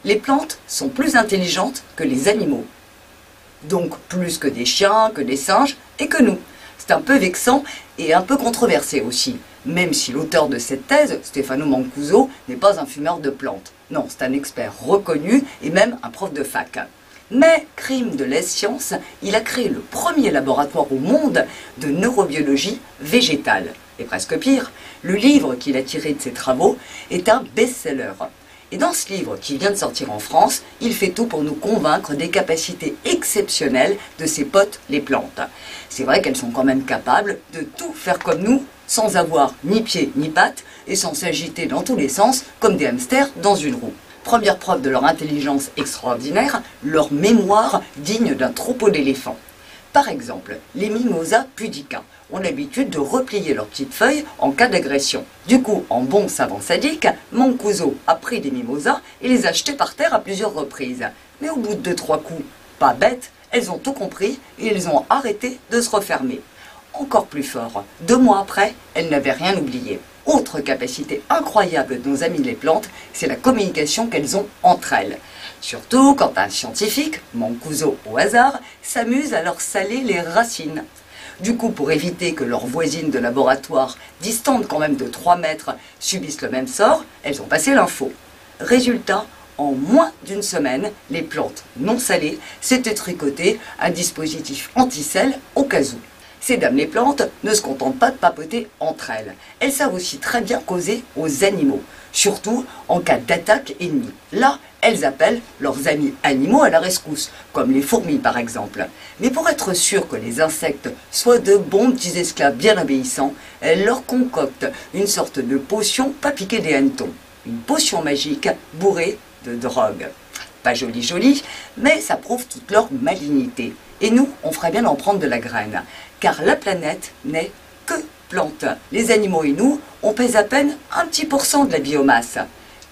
les plantes sont plus intelligentes que les animaux. Donc plus que des chiens, que des singes et que nous. C'est un peu vexant et un peu controversé aussi, même si l'auteur de cette thèse, Stefano Mancuso, n'est pas un fumeur de plantes. Non, c'est un expert reconnu et même un prof de fac. Mais, crime de lèse-science, il a créé le premier laboratoire au monde de neurobiologie végétale. Et presque pire, le livre qu'il a tiré de ses travaux est un best-seller. Et dans ce livre qui vient de sortir en France, il fait tout pour nous convaincre des capacités exceptionnelles de ses potes les plantes. C'est vrai qu'elles sont quand même capables de tout faire comme nous, sans avoir ni pieds ni pattes, et sans s'agiter dans tous les sens comme des hamsters dans une roue. Première preuve de leur intelligence extraordinaire, leur mémoire digne d'un troupeau d'éléphants. Par exemple, les Mimosa pudica ont l'habitude de replier leurs petites feuilles en cas d'agression. Du coup, en bon savant sadique, Mancuso a pris des mimosas et les a jetés par terre à plusieurs reprises. Mais au bout de 2-3 coups, pas bêtes, elles ont tout compris et elles ont arrêté de se refermer. Encore plus fort, 2 mois après, elles n'avaient rien oublié. Autre capacité incroyable de nos amis les plantes, c'est la communication qu'elles ont entre elles. Surtout quand un scientifique, Mancuso au hasard, s'amuse à leur saler les racines. Du coup, pour éviter que leurs voisines de laboratoire, distantes quand même de 3 mètres, subissent le même sort, elles ont passé l'info. Résultat, en moins d'une semaine, les plantes non salées s'étaient tricotées un dispositif anti-sel au cas où. Ces dames les plantes ne se contentent pas de papoter entre elles. Elles savent aussi très bien causer aux animaux, surtout en cas d'attaque ennemie. Là, elles appellent leurs amis animaux à la rescousse, comme les fourmis par exemple. Mais pour être sûr que les insectes soient de bons petits esclaves bien obéissants, elles leur concoctent une sorte de potion pas piquée des hannetons. Une potion magique bourrée de drogue. Pas joli joli, mais ça prouve toute leur malignité. Et nous, on ferait bien d'en prendre de la graine, car la planète n'est que plantes. Les animaux et nous, on pèse à peine un petit % de la biomasse.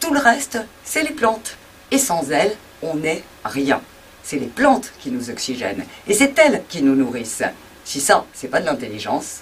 Tout le reste, c'est les plantes. Et sans elles, on n'est rien. C'est les plantes qui nous oxygènent. Et c'est elles qui nous nourrissent. Si ça, c'est pas de l'intelligence,